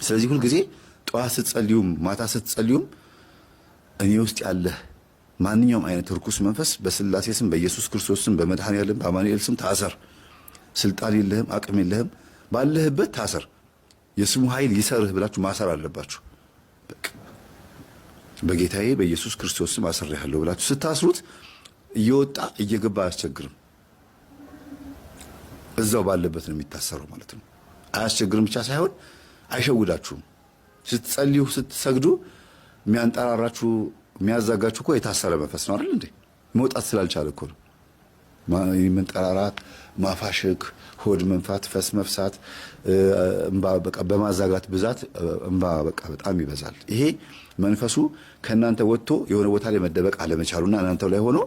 ስለዚህ ሁሉ ጊዜ ጧት ስትጸልዩም ማታ ስትጸልዩም እኔ ውስጥ ያለ ማንኛውም አይነት ርኩስ መንፈስ በስላሴ ስም በኢየሱስ ክርስቶስ ስም በመድኃኔዓለም በአማኑኤል ስም ታሰር። ስልጣን የለህም፣ አቅም የለህም፣ ባለህበት ታሰር፣ የስሙ ኃይል ይሰርህ ብላችሁ ማሰር አለባችሁ። በጌታዬ በኢየሱስ ክርስቶስ ስም አስሬሃለሁ ብላችሁ ስታስሩት እየወጣ እየገባ አያስቸግርም። እዛው ባለበት ነው የሚታሰረው ማለት ነው። አያስቸግርም ብቻ ሳይሆን አይሸውዳችሁም። ስትጸልዩ ስትሰግዱ የሚያንጠራራችሁ የሚያዛጋችሁ እኮ የታሰረ መንፈስ ነው አይደል እንዴ? መውጣት ስላልቻለ እኮ ነው። መንጠራራት፣ ማፋሸክ፣ ሆድ መንፋት፣ ፈስ መፍሳት፣ እንባ በቃ በማዛጋት ብዛት እንባ በቃ በጣም ይበዛል። ይሄ መንፈሱ ከእናንተ ወጥቶ የሆነ ቦታ ላይ መደበቅ አለመቻሉና እናንተው ላይ ሆኖ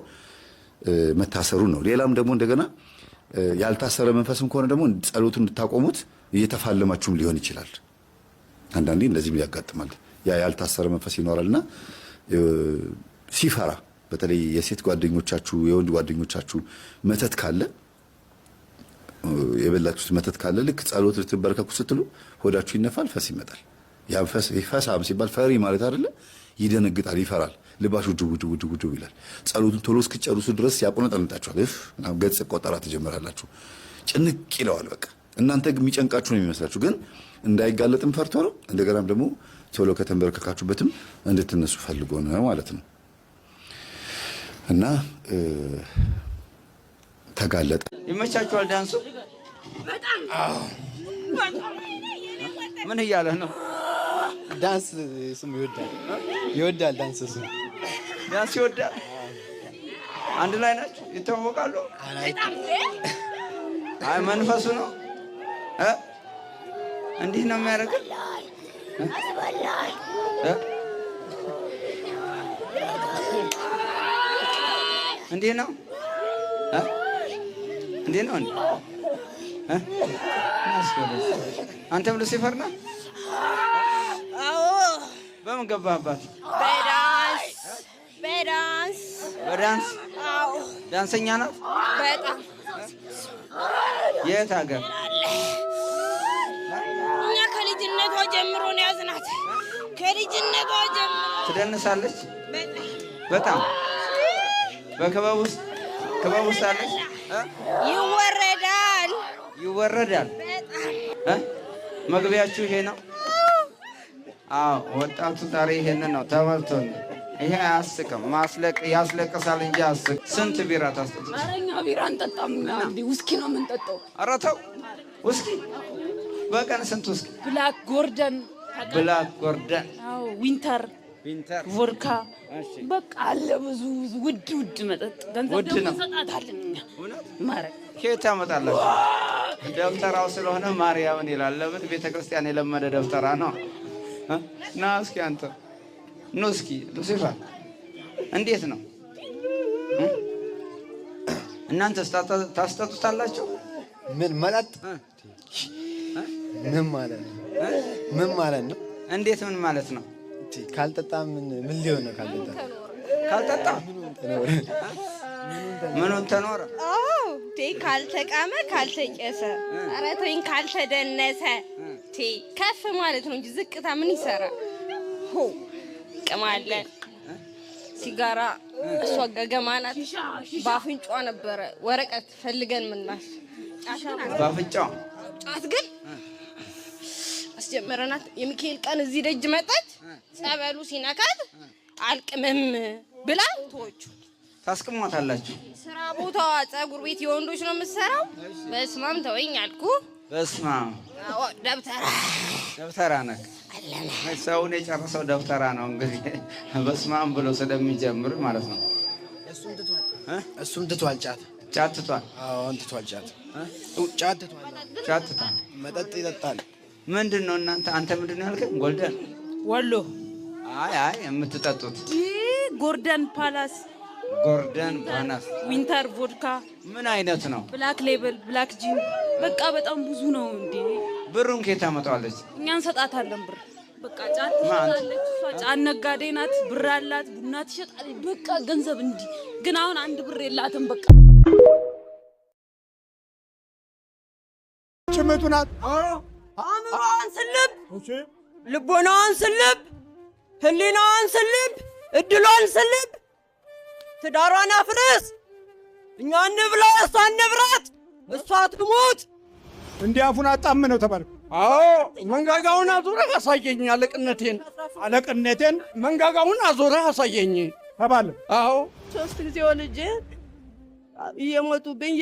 መታሰሩ ነው። ሌላም ደግሞ እንደገና ያልታሰረ መንፈስም ከሆነ ደግሞ ጸሎቱን እንድታቆሙት እየተፋለማችሁም ሊሆን ይችላል። አንዳንዴ እንደዚህም ያጋጥማል። ያ ያልታሰረ መንፈስ ይኖራልና ሲፈራ በተለይ የሴት ጓደኞቻችሁ የወንድ ጓደኞቻችሁ መተት ካለ የበላችሁት መተት ካለ ልክ ጸሎት ልትበረከኩ ስትሉ ሆዳችሁ ይነፋል፣ ፈስ ይመጣል። ያ ፈስ ይፈሳም ሲባል ፈሪ ማለት አይደለ? ይደነግጣል፣ ይፈራል፣ ልባችሁ ድው ድው ድው ድው ይላል። ጸሎቱን ቶሎ እስኪጨርሱ ድረስ ያቆነጠንጣችኋል። ገጽ ቆጠራ ትጀምራላችሁ። ጭንቅ ይለዋል። በቃ እናንተ የሚጨንቃችሁ ነው የሚመስላችሁ፣ ግን እንዳይጋለጥም ፈርቶ ነው። እንደገናም ደግሞ ቶሎ ከተንበረከካችሁበትም እንድትነሱ ፈልጎ ነው ማለት ነው። እና ተጋለጠ። ይመቻችኋል ዳንሱ? በጣም ምን እያለህ ነው? ዳንስ ስም ይወዳል። ዳንስ ስም ዳንስ ይወዳል። አንድ ላይ ናችሁ? ይተዋወቃሉ? አይ መንፈሱ ነው እንዲህ ነው የሚያደርገው። እንዲህ ነው እንዲህ ነው እንዴ? አንተም ሉሲፈር ነህ? አዎ። በምን ገባህባት? በዳንስ አዎ። ዳንሰኛ ናት በጣም። የት ሀገር? እኛ ከልጅነቷ ጀምሮ ነው ያዝናት። ከልጅነቷ ጀምሮ ትደንሳለች በጣም። በክበብ ውስጥ አለች? ይወረዳል። በጣም መግቢያችሁ ይሄ ነው? አዎ። ወጣቱ ዛሬ ይሄንን ነው ተመልቶን። ይሄ አያስቅም፣ ያስለቅሳል እንጂ አያስቅም። ስንት ቢራ ታስጠጡት? ኧረ እኛ ቢራ አንጠጣም፣ ውስኪ ነው የምንጠጣው። ኧረ ተው ውስኪ። በቀን ስንት ውስኪ? ብላክ ጎርደን፣ አዎ፣ ዊንተር፣ ቮድካ፣ በቃ አለ ብዙ ውድ መጠጥ። ገንዘብ ደግሞ እንሰጣታለን እኛ። ማረግ ከየት ታመጣላችሁ? ደብተራው ስለሆነ ማርያምን ይላል። ለምን? ቤተክርስቲያን የለመደ ደብተራ ነው። ና እስኪ አንተ ኑ እስኪ ሉሲፈር እንዴት ነው እናንተ ታስጠጡታላችሁ? ምን ማለት ምን ማለት ነው? እንዴት ምን ማለት ነው? ካልጠጣ ምን ሊሆን ነው? ካልጠጣ ምኑን ተኖረ? አዎ። ካልተቃመ ካልተጨሰ፣ ኧረ ተወኝ፣ ካልተደነሰ ከፍ ማለት ነው እንጂ ዝቅታ ምን ይሰራል? ቅማለ ሲጋራ እሷ ገገማ ናት። በአፍንጫዋ ነበረ ወረቀት ፈልገን ምናሽ በአፍንጫዋ ጫት ግን አስጀመረናት። የሚካኤል ቀን እዚህ ደጅ መጣች። ጸበሉ ሲነካት አልቅምም ብላ ተወቹ። ታስቅሟታላችሁ? ስራ ቦታዋ ፀጉር ቤት የወንዶች ነው የምትሰራው። በስማም ተወኝ አልኩ። በስማም ደብተራ ነህ። ሰውን የጨረሰው ደብተራ ነው እንግዲህ በስማም ብሎ ስለሚጀምር ማለት ነው። እሱም ትቷል። ጫት ትቷል። አዎ ትቷል። ጫት ትቷል። መጠጥ ይጠጣል። ምንድን ነው እናንተ? አንተ ምንድን ነው ያልከኝ? ጎልደን ወሎ። አይ የምትጠጡት ጎርደን ፓላስ፣ ዊንተር ቮድካ። ምን አይነት ነው? ብላክ ሌብል፣ ብላክ ጂን፣ በቃ በጣም ብዙ ነው እንዴ። ብሩን ከየት ታመጣዋለች? እኛ እንሰጣታለን ብር። በቃ ጫት ትሸጣለች እሷ። ጫት ነጋዴ ናት፣ ብር አላት፣ ቡና ትሸጣለች። በቃ ገንዘብ እንዲህ። ግን አሁን አንድ ብር የላትም። በቃ ጭምቱ ናት። አእምሮዋን ስልብ ልቦናዋን ስልብ፣ ህሊናዋን ስልብ፣ እድሏን ስልብ፣ ትዳሯን አፍርስ። እኛ እንብላ፣ እሷ እንብራት፣ እሷ ትሙት። እንዲህ አፉን አጣምነው ተባልኩ። አዎ መንጋጋውን አዞረህ አሳየኝ። አለቅነቴን መንጋጋውን አዞረህ አሳየኝ ተባለ። አዎ 3 ጊዜ ወልጄ እየሞቱብኝ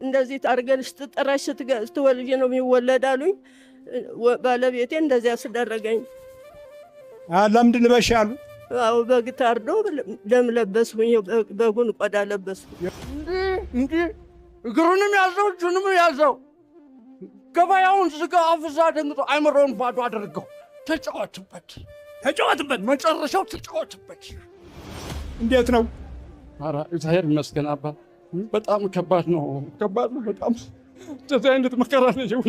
እንደዚህ ታርገሽ ጥረሽ ስትወልጂ ነው የሚወለድ አሉኝ። ባለቤቴ እንደዚያ አስደረገኝ። ለምንድን ልበሽ አሉ? አዎ በግ ታርዶ ደም ለበስኩኝ። በጉን ቆዳ ለበስኩኝ። እንዲህ እግሩንም ያዘው እጁንም ያዘው። ገበያውን ዝጋ አፍዛ ደንግጦ አይምሮውን ባዶ አድርገው ተጫወትበት። መጨረሻው ተጫወትበት። እንዴት ነው? ኧረ እግዚአብሔር ይመስገን አባ። በጣም ከባድ ነው በጣም። እንደዚህ አይነት መከራ ነው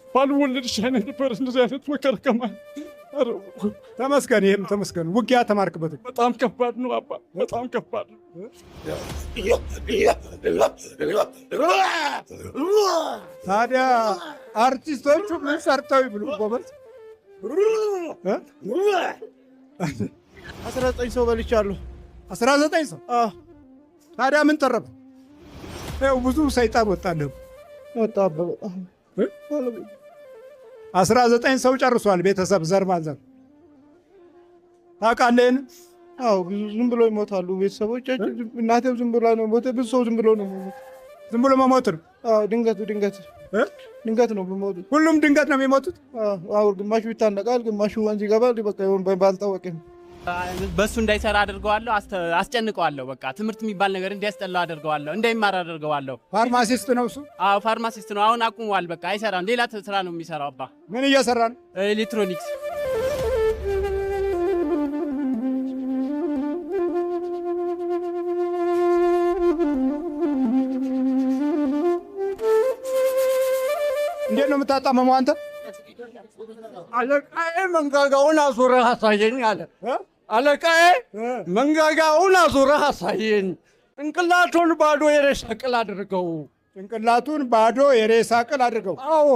ባልወለድሽ አይነት ነበር። እንደዚህ አይነት መከራ ከማን ተመስገን። ይሄም ተመስገን። ውጊያ ተማርክበት። በጣም ከባድ ነው አባ፣ በጣም ከባድ ነው። ታዲያ አርቲስቶቹ ምን ሰርተው ይብሉ? ጎበዝ 19 ሰው በልቻለሁ። 19 ሰው? ታዲያ ምን ተረፈ? ይኸው ብዙ ሰይጣን ወጣለሁ። 19 ሰው ጨርሷል። ቤተሰብ ዘር ማንዘር ታውቃለህ? አዎ ዝም ብሎ ይሞታሉ ቤተሰቦቻችን። እናቴም ዝም ብሎ ነው ሞተ። ብዙ ሰው ዝም ብሎ ነው ሞተ። ዝም ብሎ መሞት ነው? አዎ ድንገት ነው የሚሞቱት። ሁሉም ድንገት ነው የሚሞቱት? አዎ ግማሹ ይታነቃል፣ ግማሹ ወንዝ ይገባል። በቃ ባልታወቀ በሱ እንዳይሰራ አድርገዋለሁ፣ አስጨንቀዋለሁ። በቃ ትምህርት የሚባል ነገር እንዲያስጠላው አድርገዋለሁ፣ እንዳይማር አድርገዋለሁ። ፋርማሲስት ነው እሱ? አዎ ፋርማሲስት ነው። አሁን አቁሟል። በቃ አይሰራም። ሌላ ስራ ነው የሚሰራው። አባ ምን እየሰራ ነው? ኤሌክትሮኒክስ። እንዴት ነው የምታጣመመው አንተ? አለቃዬ መንጋጋውን አዞረህ አሳየኝ አለ። አለቃዬ መንጋጋውን አዞረህ አሳየኝ። ጭንቅላቱን ባዶ የሬሳ ቅል አድርገው። ጭንቅላቱን ባዶ የሬሳ ቅል አድርገው? አዎ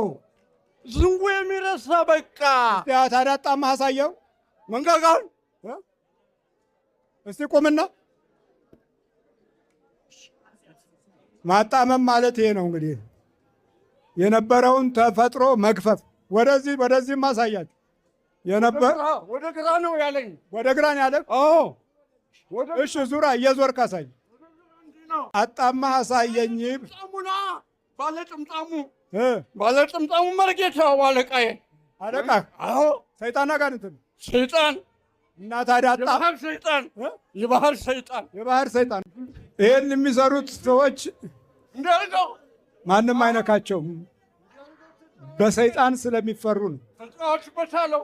ዝንጉ የሚረሳ በቃ። ታዲያ አጣማህ አሳየው መንጋጋውን። እስቲ ቁምና። ማጣመም ማለት ይሄ ነው እንግዲህ፣ የነበረውን ተፈጥሮ መግፈፍ። ወደዚህ ማሳያችሁ የነበር ወደ ግራ ነው ያለኝ። ወደ ግራ ነው ያለ? አዎ እሺ ዙራ እየዞርክ አሳይ። አጣማህ አሳየኝ። ባለጥምጣሙ መርጌታው አለቃዬ። አለቃ? አዎ ሰይጣን አጋንንት ነው። ሰይጣን እና ታዲያ የባህር ሰይጣን። የባህር ሰይጣን። ይሄን የሚሰሩት ሰዎች እንደርገው ማንም አይነካቸውም፣ በሰይጣን ስለሚፈሩ ነው። ተጫዋችበታለሁ።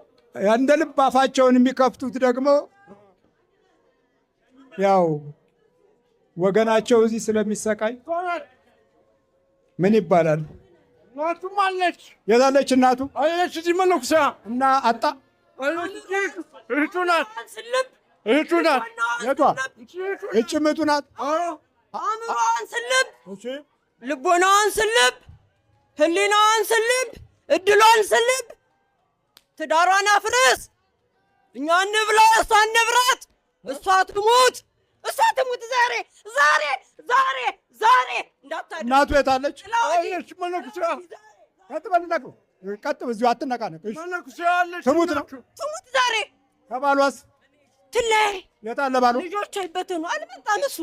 እንደ ልብ አፋቸውን የሚከፍቱት ደግሞ ያው ወገናቸው እዚህ ስለሚሰቃይ ምን ይባላል? እናቱም አለች። የታለች እናቱ? አለች እዚህ መነኩሳ እና አጣ እህቱ ናት። የቷ? እች ምቱ ናት። አእምሮዋን ስልብ፣ ልቦናዋን ስልብ፣ ህሊናዋን ስልብ፣ እድሏን ስልብ፣ ትዳሯን አፍርስ። እኛ እንብላ፣ እሷ እንብራት፣ እሷ ትሙት። ዛሬ እንዳታደርግ። እናቱ የታለች? አለች መነኩሳ። ቀጥ እዚሁ አትነቃነቅ። መነኩሳ አለች። ትሙት ነው ትሙት ዛሬ። ከባሏስ? ትለይ። የታለ ባሉ? ልጆቿ ይበተኑ። አልመጣም እሱ።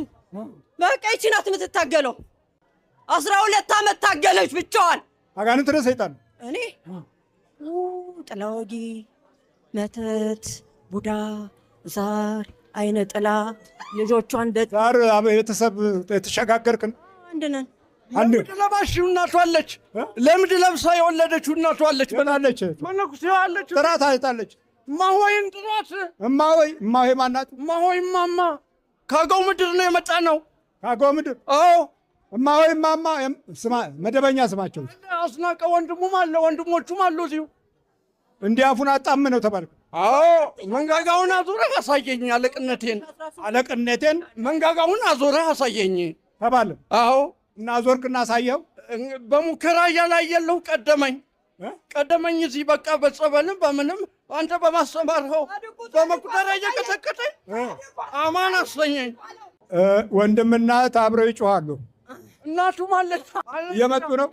በቃ ይቺ ናት የምትታገለው። 12 ዓመት ታገለች ብቻዋን። አጋንንት ነው ሰይጣን? እኔ ጥላ ወጊ፣ መተት፣ ቡዳ፣ ዛር፣ አይነ ጥላ ልጆቿን ዛር ቤተሰብ የተሸጋገርክ ነው። አንድ ነን። ለምድ ለባሽ እናቷ አለች። ለምድ ለብሳ የወለደችው እናቷ አለች። በላለች መነኩሴ አለች። ጥራት አይታለች። እማሆይን ጥራት። እማሆይ ማናት? እማሆይ ማማ ከአገው ምድር ነው የመጣ ነው። ከአገው ምድር? አዎ። እማሆይ ማማ መደበኛ ስማቸው። አስናቀ ወንድሙም አለ፣ ወንድሞቹም አሉ እዚሁ። እንዲህ አፉን አጣምነው ተባልኩ። አዎ መንጋጋውን አዞረህ አሳየኝ። አለቅነቴን መንጋጋውን አዞረህ አሳየኝ ተባለ። አዎ እና ዞርክና አሳየው። በሙከራ እያላየለሁ ቀደመኝ። እዚህ በቃ በጸበልም በምንም አንተ በማስተማርኸው በመቁጠሪያ እየቀጠቀጠኝ አማን አሰኘኝ። ወንድምና እህት አብረው ይጮኻሉ። እናቱ ማለት እየመጡ ነው።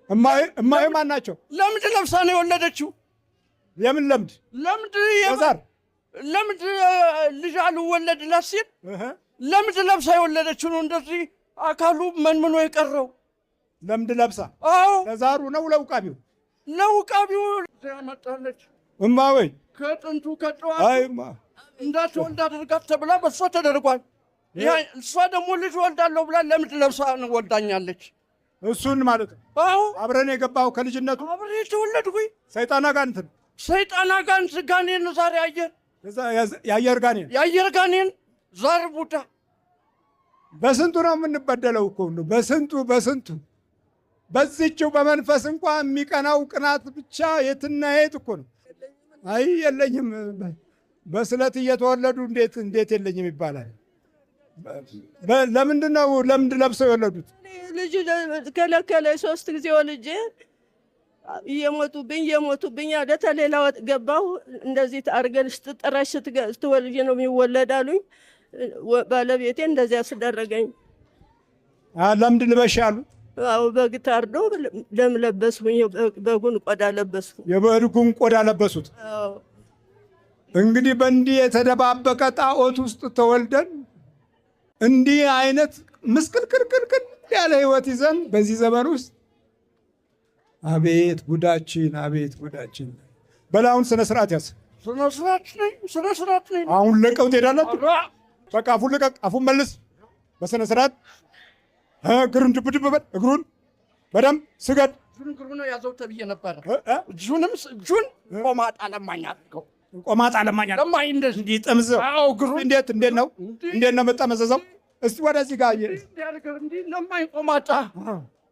እማዬ ማን ናቸው? ለምድ ለብሳ ነው የወለደችው። የምን ለምድ? ለምድ ልጅ አልወለድላት ሲል ለምድ ለብሳ የወለደችው ነው። እንደዚህ አካሉ መንምኖ የቀረው ለምድ ለብሳ። አዎ ለዛሩ ነው ለውቃቢው? ለውቃቢው ያመጣለች። እማወይ ከጥንቱ ከጠዋቱ እንዳትወልድ አድርጋት ተብላ በሷ ተደርጓል። እሷ ደግሞ ልጅ ወልዳለሁ ብላ ለምድ ለብሳ ወልዳኛለች። እሱን ማለት ነው። አዎ አብረን የገባው ከልጅነቱ አብሬ የተወለድኩኝ። ሰይጣን አጋንንት ነው። ሰይጣን አጋንንት ጋኔን ዛሬ የአየር ጋኔን የአየር ጋኔን ዛር ቡዳ። በስንቱ ነው የምንበደለው እኮ ነው። በስንቱ በዚህችው በመንፈስ እንኳን የሚቀናው ቅናት ብቻ የትና የት እኮ ነው። አይ የለኝም በስለት እየተወለዱ እንዴት የለኝም ይባላል። ለምንድን ነው ለምድ ለብሰው የወለዱት? ልጅ ከለከለ 3 ጊዜ ወልጄ እየሞቱብኝ አለ። ተሌላ ወጥ ገባሁ። እንደዚህ አድርገን ስትጠራሽ ስትወልጅ ነው የሚወለድ አሉኝ። ባለቤቴ እንደዚህ አስደረገኝ። ለምድ ልበሽ አሉ። አዎ በግ ታርዶ ደም ለበስኩኝ። በጉን ቆዳ ለበስኩ። የበጉን ቆዳ ለበሱት። እንግዲህ በእንዲህ የተደባበቀ ጣዖት ውስጥ ተወልደን እንዲህ አይነት ምስቅልቅልቅልቅል ያለ ህይወት ይዘን በዚህ ዘመን ውስጥ አቤት ጉዳችን፣ አቤት ጉዳችን። በላውን ስነ ስርዓት ያዝ። ስነ ስርዓት ነኝ። አሁን ለቀው ትሄዳላችሁ። በቃ አፉን ልቀቅ፣ አፉን መልስ በስነ ስርዓት። እግሩን ድብድብ በል፣ እግሩን በደምብ ስገድ። እግሩን ያዘው ተብዬ ነበረ። እጁን ቆማጣ ለማኝ አድርገው። ቆማጣ ለማኝ ለማኝ እንዲህ ጥምዝ። አዎ እግሩን እንዴት ነው መጠመዘዘው? እስቲ ወደዚህ ጋር እንዲህ ለማኝ ቆማጣ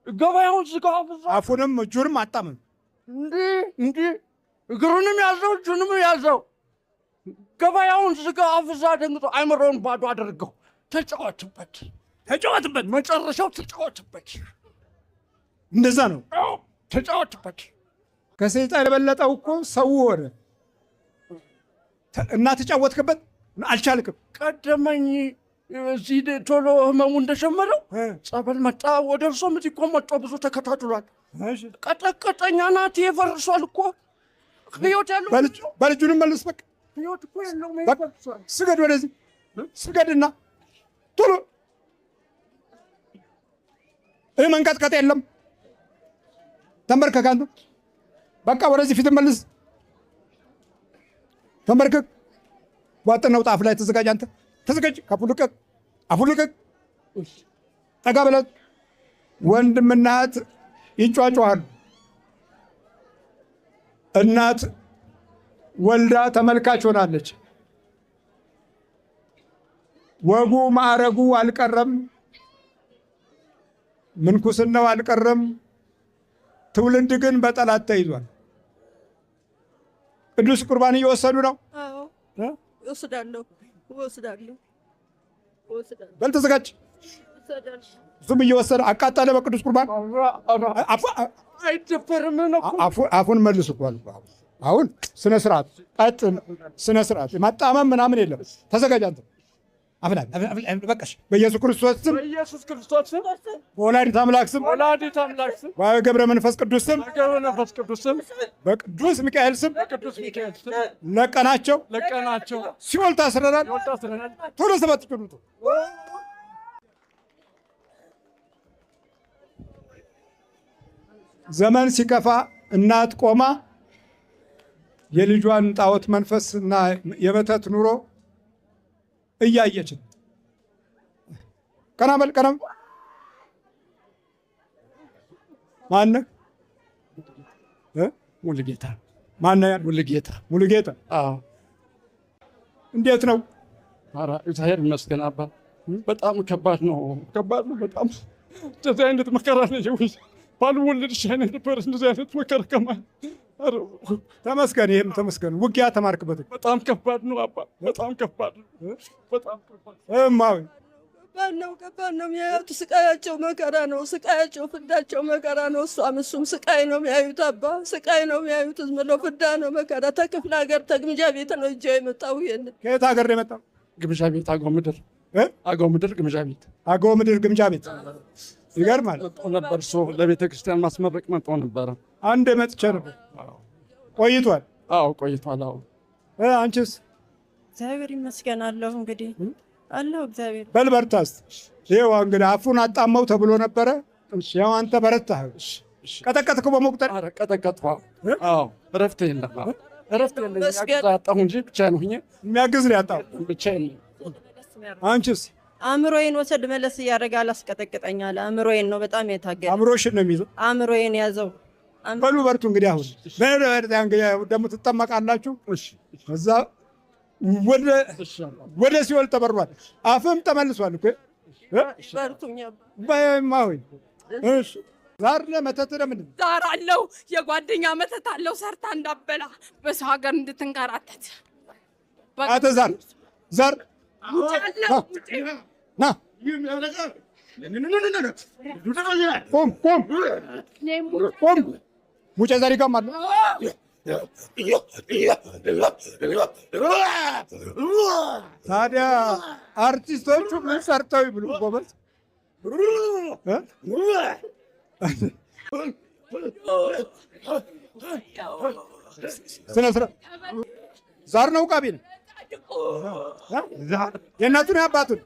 ገበያውን ዝጋው። አፉንም እጁንም አጣምም። እንዲህ እግሩንም ያዘው እጁንም ያዘው። ገበያውን ዝጋ። አፍዛ ደንግጦ አይምሮውን ባዶ አድርገው። ተጫወትበት፣ መጨረሻው ተጫወትበት። እንደዛ ነው። ተጫወትበት። ከሰይጣን የበለጠው እኮ ሰው ሆነ እና ተጫወትክበት። አልቻልክም። ቀደመኝ። እዚህ ቶሎ ህመሙ እንደጀመረው ጸበል መጣ። ወደ እርሶም እዚህ እኮ መጣ። ብዙ ተከታትሏል። ቀጠቀጠኛ ናት። የፈርሷል እኮ ህይወት ያለው በልጁንም መልስ። በቃ ህይወት እኮ ያለው ስገድ፣ ወደዚህ ስገድና ቶሎ። ይህ መንቀጥቀጥ የለም። ተንበርከክ አንተ። በቃ ወደዚህ ፊት መልስ። ተንበርከክ። ጓጥነው ጣፍ ላይ ተዘጋጅ። አንተ ተዘጋጅ። አፉን ልቀቅ። ጠጋ ብለት። ወንድምና እህት ይጫጫዋሉ። እናት ወልዳ ተመልካች ሆናለች። ወጉ ማዕረጉ አልቀረም፣ ምንኩስናው አልቀረም። ትውልድ ግን በጠላት ተይዟል። ቅዱስ ቁርባን እየወሰዱ ነው። እወስዳለሁ። በል ተዘጋጅ። እሱም እየወሰደ አቃጠለ በቅዱስ ቁርባን። አይደፈርም ነው። አፉን መልስ እኮ አሁን ስነ ስርዓት ስነ ስርዓት ማጣመም ምናምን የለም። ተዘጋጅ አንተ። በቃሽ። በኢየሱስ ክርስቶስ ስም፣ በወላዲተ አምላክ ስም፣ በገብረ መንፈስ ቅዱስ ስም፣ በቅዱስ ሚካኤል ስም ለቀናቸው። ሲኦል ታስረናል። ቶሎ ሰባት ይቀሩት። ዘመን ሲከፋ እናት ቆማ የልጇን ጣዖት መንፈስ እና የበተት ኑሮ እያየችን ቀና በል። ቀና ማነህ? ሙሉጌታ። ማነህ? ሙሉጌታ። አዎ። እንዴት ነው? ኧረ እግዚአብሔር ይመስገን አባ። በጣም ከባድ ነው በጣም። እንደዚህ አይነት መከራ ነው ባልወለድ ይሻለኝ ነበር። እንደዚህ አይነት መከራ ተመስገን። ይሄም ተመስገን። ውጊያ ተማርክበት። በጣም ከባድ ነው አባ። በጣም ከባድ ነው። እማዊ ከባድ ነው የሚያዩት። ስቃያቸው መከራ ነው። ስቃያቸው ፍዳቸው መከራ ነው። እሷም እሱም ስቃይ ነው የሚያዩት። አባ ስቃይ ነው የሚያዩት። ዝም ብሎ ፍዳ ነው መከራ። ተክፍለ ሀገር ተግምጃ ቤት ነው እጃ የመጣው። ይሄን ከየት ሀገር ነው የመጣው? ግምጃ ቤት አገው ምድር ግምጃ ቤት አገው ምድር ግምጃ ቤት። ይገርማል ነበር። እሱ ለቤተ ክርስቲያን ማስመረቅ መጥቶ ነበረ። አንድ መጥቼ ነበር። ቆይቷል? አዎ ቆይቷል። አዎ አንቺስ? እግዚአብሔር ይመስገን አለሁ። እንግዲህ አለሁ እግዚአብሔር። በል በርታ እስኪ። ይኸው እንግዲህ አፉን አጣመው ተብሎ ነበረ። ያው አንተ በረታህ። ቀጠቀጥኩ በመቁጠር። ኧረ ቀጠቀጥኩ። አዎ እረፍት የለም። እረፍት የለም። የሚያግዝ አጣሁ እንጂ ብቻዬን ሆኜ የሚያግዝ ነው ያጣሁ። ብቻዬን። አንቺስ? አእምሮዬን ወሰድ መለስ እያደረገ አላስቀጠቅጠኛል። አእምሮዬን ነው በጣም የታገለ። አእምሮሽን ነው የሚይዘው? አእምሮዬን ያዘው። በሉ በርቱ። እንግዲህ አሁን ደግሞ ትጠመቃላችሁ። እዛ ወደ ሲኦል ተበሯል። አፍም ተመልሷል እኮ። በርቱኛ በማዊ ዛር ለመተት ለምንድን ነው? ዛር አለው፣ የጓደኛ መተት አለው። ሰርታ እንዳበላ በሰው ሀገር እንድትንከራተት አተ ዛር ና ቆም ሙጬ ዛሬ ጋር ማለት ታዲያ አርቲስቶቹ ምን ሰርተው ይብሉ? ጎበዝ ስነ ስርዓት ዛር ነው ቃቢ ነው። የእናቱን የአባቱን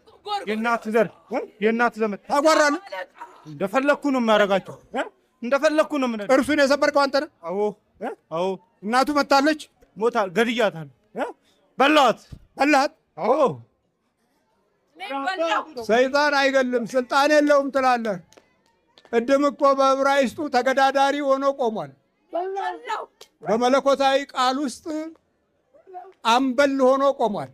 የእናት ዘመድ ታጓራለህ። እንደፈለግኩ ነው የሚያደርጋቸው። እንደፈለግኩ ነው ምን። እርሱን የሰበርከው አንተ ነህ? አዎ። እናቱ መታለች። ሞታ ገድያታል። በላኋት። አዎ። ሰይጣን አይገልም ስልጣን የለውም ትላለህ። ቅድም እኮ በዕብራይስጡ ተገዳዳሪ ሆኖ ቆሟል። በመለኮታዊ ቃል ውስጥ አምበል ሆኖ ቆሟል።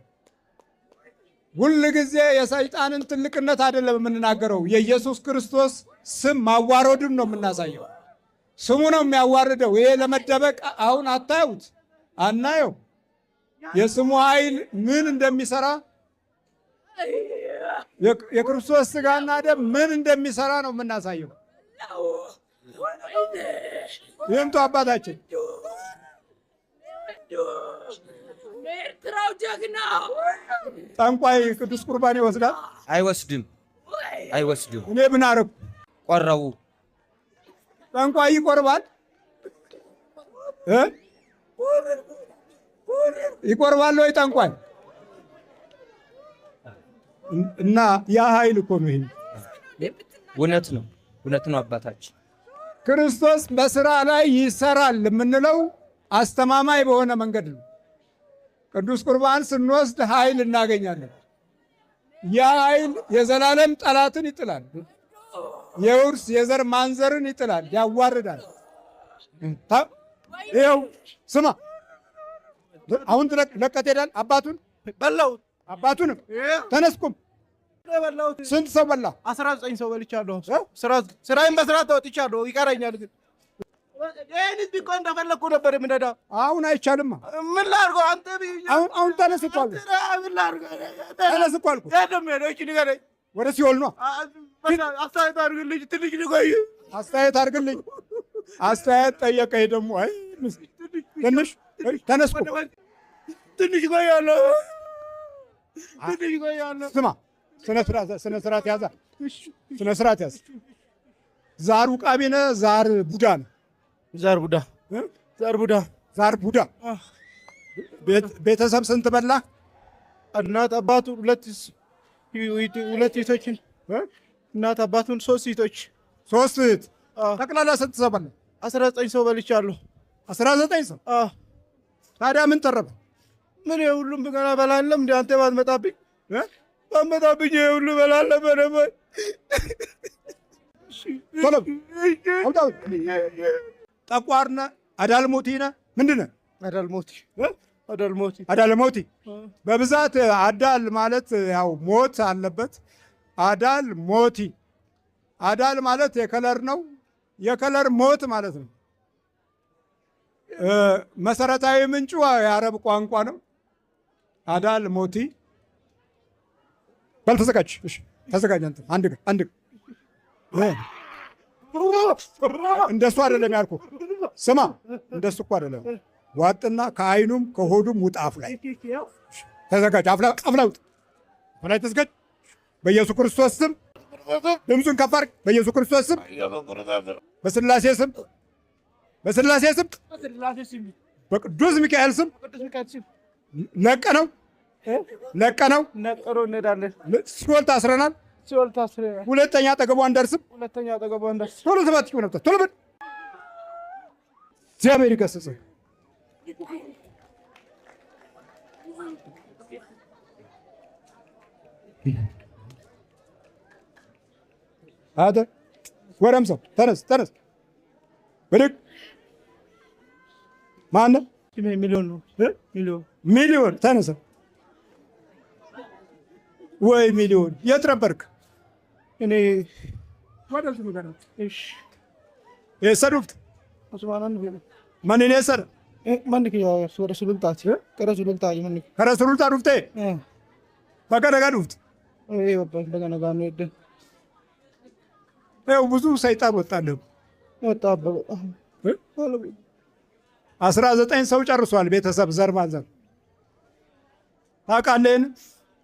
ሁል ጊዜ የሰይጣንን ትልቅነት አይደለም የምንናገረው፣ የኢየሱስ ክርስቶስ ስም ማዋረዱን ነው የምናሳየው። ስሙ ነው የሚያዋርደው። ይሄ ለመደበቅ አሁን አታዩት፣ አናየው። የስሙ ኃይል ምን እንደሚሰራ የክርስቶስ ስጋና ደም ምን እንደሚሰራ ነው የምናሳየው። ይህምቱ አባታችን ኤርትራው ጀግና ጠንቋይ ቅዱስ ቁርባን ይወስዳል? አይወስድም። እኔ ምን አደረኩ? ቆረቡ። ጠንቋይ ይቆርባል? ይቆርባል ወይ ጠንቋይ? እና ያ ኃይል እኮ ነው። ይሄ እውነት ነው አባታችን። ክርስቶስ በስራ ላይ ይሰራል የምንለው አስተማማኝ በሆነ መንገድ ነው። ቅዱስ ቁርባን ስንወስድ ኃይል እናገኛለን። ያ ኃይል የዘላለም ጠላትን ይጥላል። የውርስ የዘር ማንዘርን ይጥላል፣ ያዋርዳል። ይኸው ስማ፣ አሁን ለቀት ሄዳል። አባቱን በላሁት። አባቱንም ተነስኩም። ስንት ሰው በላ? 19 ሰው በልቻለሁ። ስራዬን በስርዓት ተወጥቻለሁ። ይቀረኛል ግን ይህን እኮ እንደፈለግኩ ነበር የምነዳ። አሁን አይቻልማ። ምን ላድርገው? አንተ አሁን ተነስ እኮ አልኩህ። ምን ላድርገው? ተነስ እኮ አልኩህ። ንገረኝ። ወደ ሲኦል ነው። አስተያየት አድርግልኝ። ትንሽ ልቆይ። አስተያየት አድርግልኝ። አስተያየት ጠየቀኝ ደግሞ። አይ ትንሽ ተነስ እኮ ትንሽ እቆያለሁ። ስማ፣ ስነ ስርዓት ያዛ። ስነ ስርዓት ያዝ። ዛር ውቃቢ ነህ? ዛር ቡዳ ነህ? ዛር ቡዳ። ቤተሰብ ስንት በላ? እናት አባቱን ሁለት እህቶችን፣ እናት አባቱን 3 እህቶች። 3 እህት። ጠቅላላ ስንት ሰው በላ? 19 ሰው በልቻለሁ። 19 ሰው። ታዲያ ምን ተረፈ? ምን የሁሉም ገና በላለም እንደ አንተ ባትመጣብኝ ሁሉ በላለ በነበር ጠቋርነ አዳልሞቲነ ምንድን ነህ? አዳልሞቲ። በብዛት አዳል ማለት ያው ሞት አለበት። አዳል ሞቲ። አዳል ማለት የከለር ነው። የከለር ሞት ማለት ነው። መሰረታዊ ምንጩ የአረብ ቋንቋ ነው። አዳል ሞቲ። በል ተዘጋጅ። ተዘጋጅ አንተ። አንድ እንደሱ አይደለም ያልኩህ። ስማ እንደሱ እኮ አይደለም። ዋጥና ከአይኑም ከሆዱም ውጣ። አፍ ላይ ተዘጋጅ። አፍ ላይ ተዘጋጅ። በኢየሱስ ክርስቶስ ስም ድምፁን ከፍ አድርግ። በኢየሱስ ክርስቶስ ስም፣ በስላሴ ስም፣ በቅዱስ ሚካኤል ስም ለቀነው እንሄዳለን። ሲኦል ታስረናል። ሁለተኛ አጠገቧ አንደርስም። ቶሎ ሰባት ነበር። ቶሎ በል። እግዚአብሔር ይገስጽህ። አደ ጎረምሳው ተነስ ብድግ። ማነው? ሚሊዮን ተነስ። ወይ ሚሊዮን የት ነበርክ? እኔ የሰዱፍት ማንን የሰረ ከረሱሉልታ ዱፍቴ በገነጋ ዱፍት ብዙ ሰይጣን ወጣለሁ። 19 ሰው ጨርሷል። ቤተሰብ ዘር ማንዘር ታውቃለህ?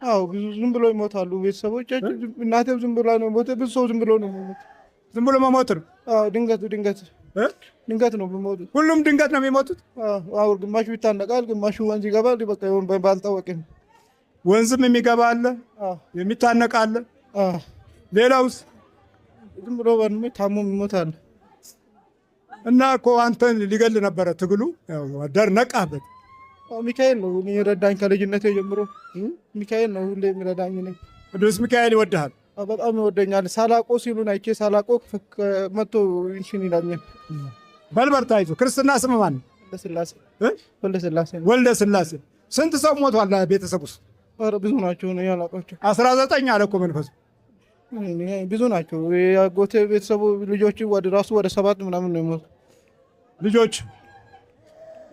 አዎ ብዙ ዝም ብሎ ይሞታሉ ቤተሰቦቻችን። እናቴም ዝም ብሎ ነው ሞተ። ብዙ ሰው ዝም ብሎ ነው ሞት። ዝም ብሎ መሞት ነው። አዎ ድንገት ነው የሚሞቱት። ሁሉም ድንገት ነው የሚሞቱት። አዎ ግማሹ ይታነቃል፣ ግማሹ ወንዝ ይገባል። በቃ ባልታወቀም ወንዝም የሚገባ አለ፣ የሚታነቅ አለ። ሌላውስ ዝም ብሎ ታሞ ይሞታል። እና እኮ አንተን ሊገል ነበረ ትግሉ። ደር ነቃበት። ሚካኤል ነው የሚረዳኝ ከልጅነቴ ጀምሮ። ሚካኤል ነው ሁሌ የሚረዳኝ። ቅዱስ ሚካኤል ይወድሃል፣ በጣም ይወደኛል። ሳላቆ ሲሉን አይቼ ሳላቆ መጥቶ እንሽን ይላኛል። በልበርታ ይዞ። ክርስትና ስም ማን? ወልደ ስላሴ። ስንት ሰው ሞቷል ቤተሰብ ውስጥ? ብዙ ናቸው ነው ያላቃቸው። 19 አለ እኮ መንፈሱ። ብዙ ናቸው። የአጎቴ ቤተሰቡ ልጆች ወደ 7 ምናምን ነው የሞቱ ልጆች።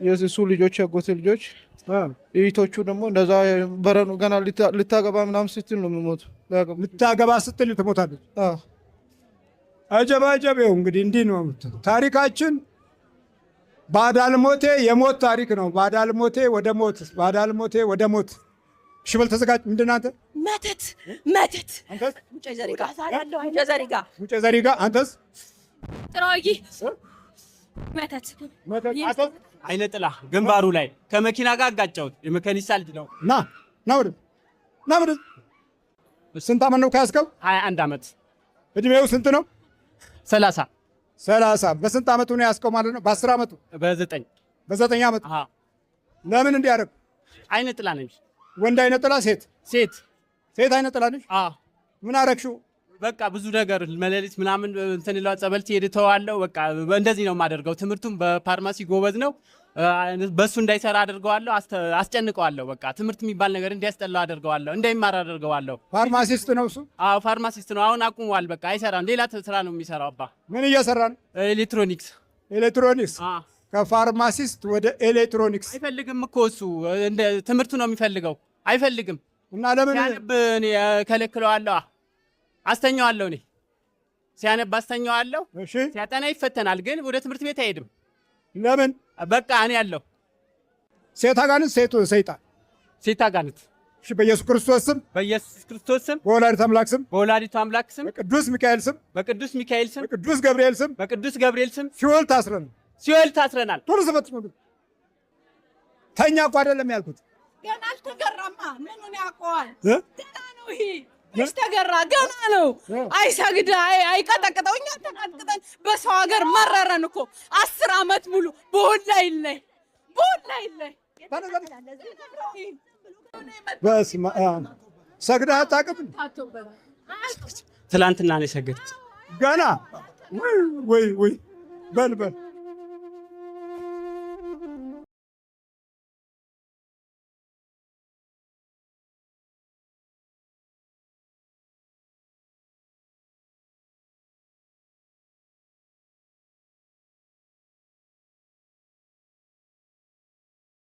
የእሱ ልጆች ያጎቴ ልጆች። እህቶቹ ደግሞ እንደዛ በረኑ ገና ልታገባ ምናምን ስትል ነው የሚሞቱ። ልታገባ ስትል ትሞታለች። አጀባጀቤው እንግዲህ እንዲህ ነው ታሪካችን። ባዳልሞቴ የሞት ታሪክ ነው። ባዳልሞቴ ወደ ሞት። እሺ በል ተዘጋጅ። ምንድን ነው አንተ? መተት ሙጬ ዘሪጋ። አንተስ? ጥራጊ መተት አይነ ጥላ ግንባሩ ላይ ከመኪና ጋር አጋጨሁት። የመካኒሳ ልጅ ነው። ና ወደ ስንት ዓመት ነው ከያዝከው? 21 ዓመት። እድሜው ስንት ነው? 30። በስንት ዓመቱ ነው ያዝከው ማለት ነው? በ10 ዓመቱ? በ9 ዓመቱ። ለምን እንዲያደርግ? አይነ ጥላ ነኝ። ወንድ አይነ ጥላ? ሴት አይነ ጥላ ነሽ? ምን አረግሽው? በቃ ብዙ ነገር መለሊት ምናምን እንትን ይሏ ጸበል ትሄድ ተዋለው። በቃ እንደዚህ ነው የማደርገው። ትምህርቱም በፋርማሲ ጎበዝ ነው። በሱ እንዳይሰራ አድርገዋለሁ፣ አስጨንቀዋለሁ። በቃ ትምህርት የሚባል ነገር እንዲያስጠላው አድርገዋለሁ፣ እንዳይማር አድርገዋለሁ። ፋርማሲስት ነው እሱ? አዎ ፋርማሲስት ነው። አሁን አቁሟል። በቃ አይሰራም። ሌላ ስራ ነው የሚሰራው። አባ ምን እየሰራ ነው? ኤሌክትሮኒክስ። ከፋርማሲስት ወደ ኤሌክትሮኒክስ። አይፈልግም እኮ እሱ እንደ ትምህርቱ ነው የሚፈልገው። አይፈልግም። እና ለምን ሲያነብ እኔ ከለክለዋለሁ፣ አስተኛዋለሁ። እኔ ሲያነብ አስተኛዋለሁ። ሲያጠና ይፈተናል፣ ግን ወደ ትምህርት ቤት አይሄድም። ለምን? በቃ እኔ ያለው ሴት አጋንንት፣ ሴት አጋንንት። እሺ በኢየሱስ ክርስቶስ ስም፣ በወላዲተ አምላክ ስም፣ በቅዱስ ሚካኤል ስም፣ በቅዱስ ገብርኤል ስም ሲኦል ታስረናል። ቶሎ ሰበት ተኛ እኮ አይደለም ያልኩት። ገና አልተገራማ። ምኑን ያውቀዋል? ገና ነው ይሄ ተገራ ገና ነው። አይሰግድ አይቀጠቅጠው። እኛ ተቀጥቅጠን በሰው ሀገር መረረን እኮ 10 ዓመት ሙሉ በሁላ ይለይ በስመ አብ። ሰግደህ አታውቅም? ትላንትና ነው የሰገድኩት። ገና ወይ በል